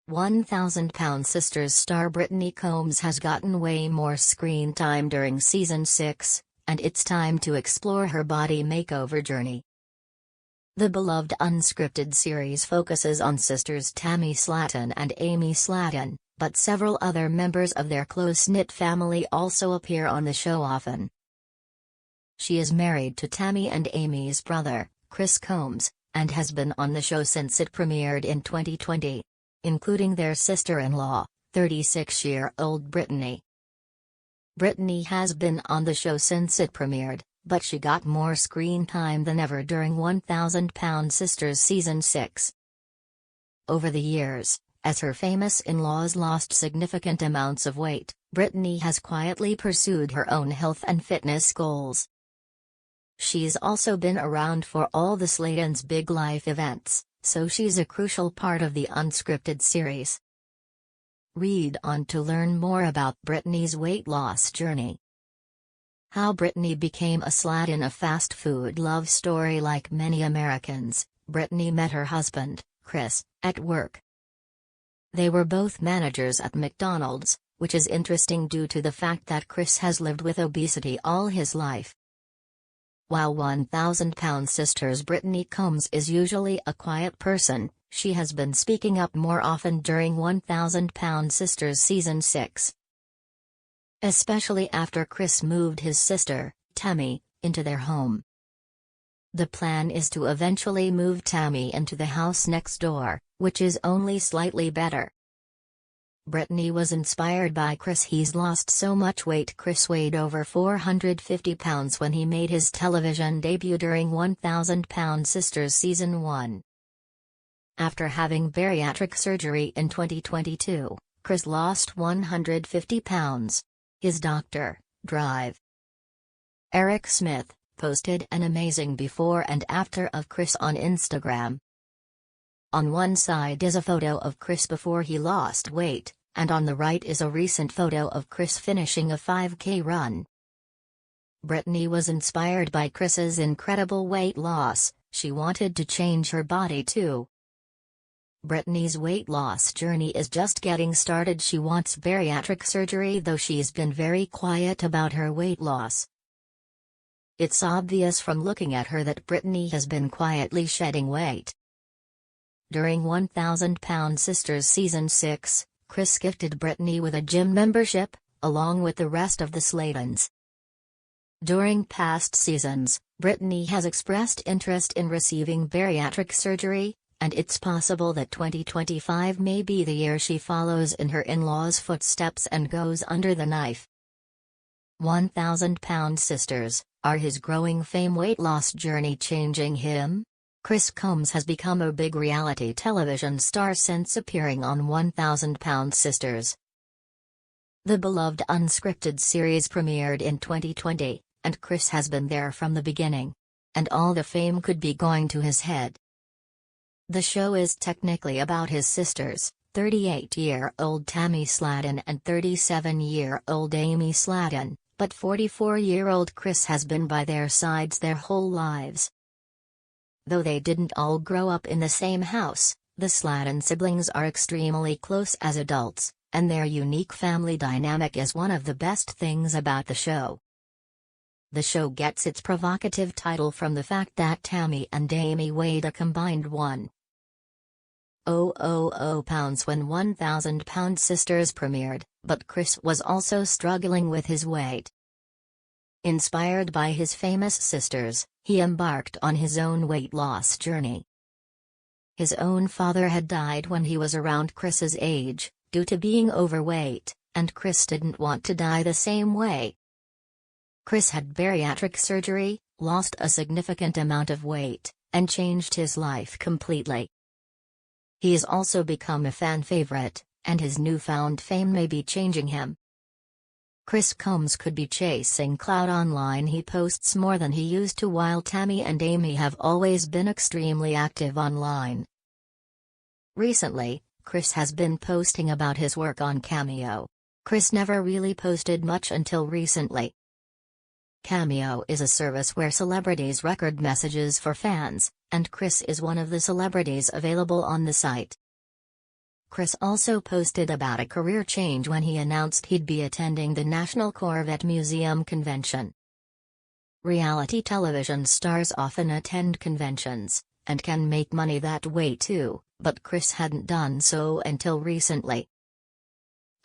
1,000-pound Sisters star Brittany Combs has gotten way more screen time during season 6, and it's time to explore her body makeover journey. The beloved unscripted series focuses on sisters Tammy Slaton and Amy Slaton, but several other members of their close-knit family also appear on the show often. She is married to Tammy and Amy's brother, Chris Combs, and has been on the show since it premiered in 2020. Including their sister-in-law, 36-year-old Brittany. Brittany has been on the show since it premiered, but she got more screen time than ever during 1,000-pound Sisters Season 6. Over the years, as her famous in-laws lost significant amounts of weight, Brittany has quietly pursued her own health and fitness goals. She's also been around for all the Slatons' big life events, so she's a crucial part of the unscripted series. Read on to learn more about Brittany's weight loss journey. How Brittany became a slat in a fast food love story. Like many Americans, Brittany met her husband, Chris, at work. They were both managers at McDonald's, which is interesting due to the fact that Chris has lived with obesity all his life. While 1,000-pound Sisters Brittany Combs is usually a quiet person, she has been speaking up more often during 1,000-pound Sisters Season 6. Especially after Chris moved his sister, Tammy, into their home. The plan is to eventually move Tammy into the house next door, which is only slightly better. Brittany was inspired by Chris. He's lost so much weight. Chris weighed over 450 pounds when he made his television debut during 1,000-pound Sisters Season 1. After having bariatric surgery in 2022, Chris lost 150 pounds. His doctor, Drive Eric Smith, posted an amazing before and after of Chris on Instagram. On one side is a photo of Chris before he lost weight, and on the right is a recent photo of Chris finishing a 5K run. Brittany was inspired by Chris's incredible weight loss. She wanted to change her body too. Brittany's weight loss journey is just getting started. She wants bariatric surgery, though she's been very quiet about her weight loss. It's obvious from looking at her that Brittany has been quietly shedding weight. During 1,000-pound Sisters Season 6, Chris gifted Brittany with a gym membership, along with the rest of the Slatons. During past seasons, Brittany has expressed interest in receiving bariatric surgery, and it's possible that 2025 may be the year she follows in her in-laws' footsteps and goes under the knife. 1,000-pound Sisters, are his growing fame weight loss journey changing him? Chris Combs has become a big reality television star since appearing on 1,000-pound Sisters. The beloved unscripted series premiered in 2020, and Chris has been there from the beginning. And all the fame could be going to his head. The show is technically about his sisters, 38-year-old Tammy Slaton and 37-year-old Amy Slaton, but 44-year-old Chris has been by their sides their whole lives. Though they didn't all grow up in the same house, the Slaton siblings are extremely close as adults, and their unique family dynamic is one of the best things about the show. The show gets its provocative title from the fact that Tammy and Amy weighed a combined 1,000 pounds when 1,000-pound Sisters premiered, but Chris was also struggling with his weight. Inspired by his famous sisters, he embarked on his own weight loss journey. His own father had died when he was around Chris's age, due to being overweight, and Chris didn't want to die the same way. Chris had bariatric surgery, lost a significant amount of weight, and changed his life completely. He has also become a fan favorite, and his newfound fame may be changing him. Chris Combs could be chasing clout online. He posts more than he used to, while Tammy and Amy have always been extremely active online. Recently, Chris has been posting about his work on Cameo. Chris never really posted much until recently. Cameo is a service where celebrities record messages for fans, and Chris is one of the celebrities available on the site. Chris also posted about a career change when he announced he'd be attending the National Corvette Museum convention. Reality television stars often attend conventions, and can make money that way too, but Chris hadn't done so until recently.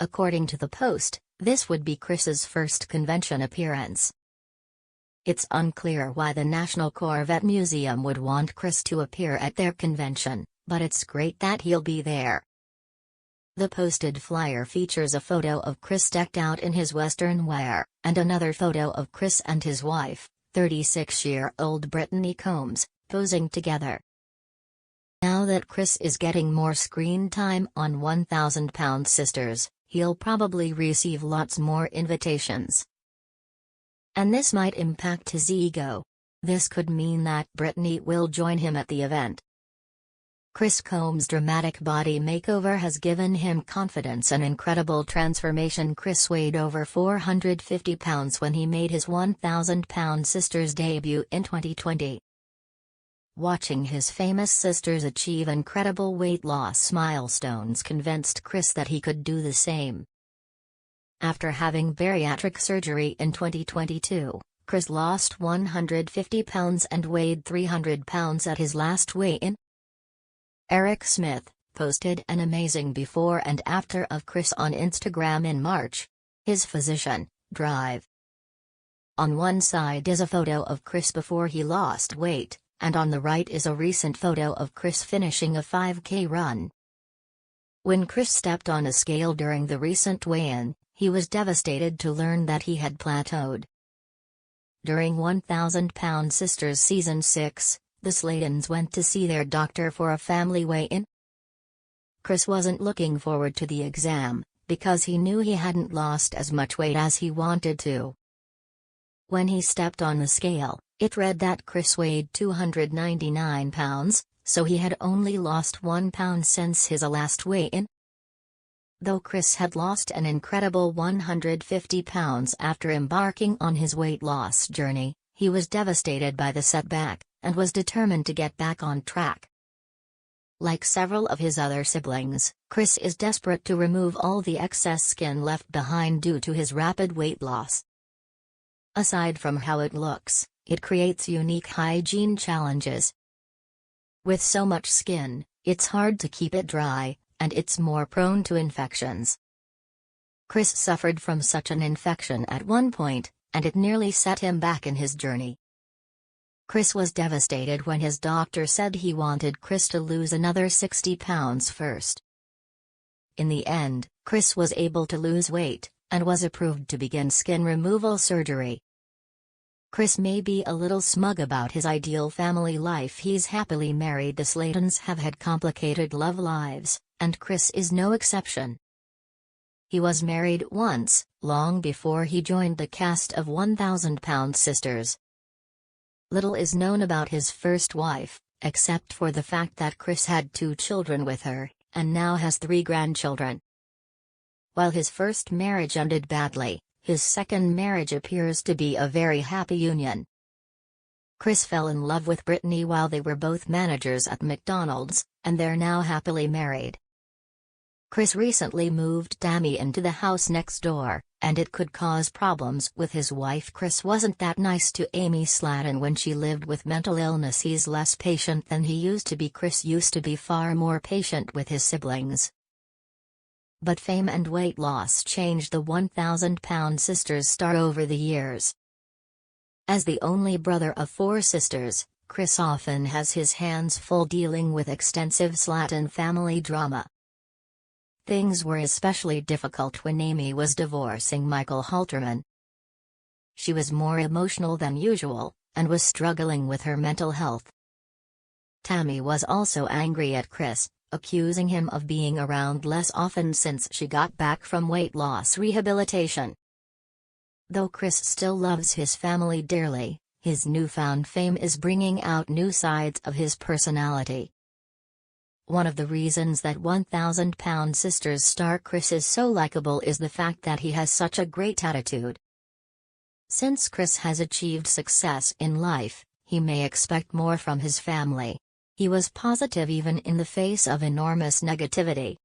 According to the post, this would be Chris's first convention appearance. It's unclear why the National Corvette Museum would want Chris to appear at their convention, but it's great that he'll be there. The posted flyer features a photo of Chris decked out in his Western wear, and another photo of Chris and his wife, 36-year-old Brittany Combs, posing together. Now that Chris is getting more screen time on 1,000 Pound Sisters, he'll probably receive lots more invitations. And this might impact his ego. This could mean that Brittany will join him at the event. Chris Combs' dramatic body makeover has given him confidence and incredible transformation. Chris weighed over 450 pounds when he made his 1,000 Pound Sisters debut in 2020. Watching his famous sisters achieve incredible weight loss milestones convinced Chris that he could do the same. After having bariatric surgery in 2022, Chris lost 150 pounds and weighed 300 pounds at his last weigh-in. Eric Smith posted an amazing before and after of Chris on Instagram in March. His physician, Drive. On one side is a photo of Chris before he lost weight, and on the right is a recent photo of Chris finishing a 5K run. When Chris stepped on a scale during the recent weigh-in, he was devastated to learn that he had plateaued. During 1,000 Pound Sisters Season 6, the Slatons went to see their doctor for a family weigh-in. Chris wasn't looking forward to the exam, because he knew he hadn't lost as much weight as he wanted to. When he stepped on the scale, it read that Chris weighed 299 pounds, so he had only lost 1 pound since his last weigh-in. Though Chris had lost an incredible 150 pounds after embarking on his weight loss journey, he was devastated by the setback, and was determined to get back on track. Like several of his other siblings, Chris is desperate to remove all the excess skin left behind due to his rapid weight loss. Aside from how it looks, it creates unique hygiene challenges. With so much skin, it's hard to keep it dry, and it's more prone to infections. Chris suffered from such an infection at one point, and it nearly set him back in his journey. Chris was devastated when his doctor said he wanted Chris to lose another 60 pounds first. In the end, Chris was able to lose weight, and was approved to begin skin removal surgery. Chris may be a little smug about his ideal family life. He's happily married. The Slatons have had complicated love lives, and Chris is no exception. He was married once, long before he joined the cast of 1,000 Pound Sisters. Little is known about his first wife, except for the fact that Chris had 2 children with her, and now has 3 grandchildren. While his first marriage ended badly, his second marriage appears to be a very happy union. Chris fell in love with Brittany while they were both managers at McDonald's, and they're now happily married. Chris recently moved Tammy into the house next door, and it could cause problems with his wife. Chris wasn't that nice to Amy Slaton when she lived with mental illness. He's less patient than he used to be. Chris used to be far more patient with his siblings. But fame and weight loss changed the 1,000 Pound Sisters star over the years. As the only brother of 4 sisters, Chris often has his hands full dealing with extensive Slaton family drama. Things were especially difficult when Amy was divorcing Michael Halterman. She was more emotional than usual, and was struggling with her mental health. Tammy was also angry at Chris, accusing him of being around less often since she got back from weight loss rehabilitation. Though Chris still loves his family dearly, his newfound fame is bringing out new sides of his personality. One of the reasons that 1,000 Pound Sisters star Chris is so likable is the fact that he has such a great attitude. Since Chris has achieved success in life, he may expect more from his family. He was positive even in the face of enormous negativity.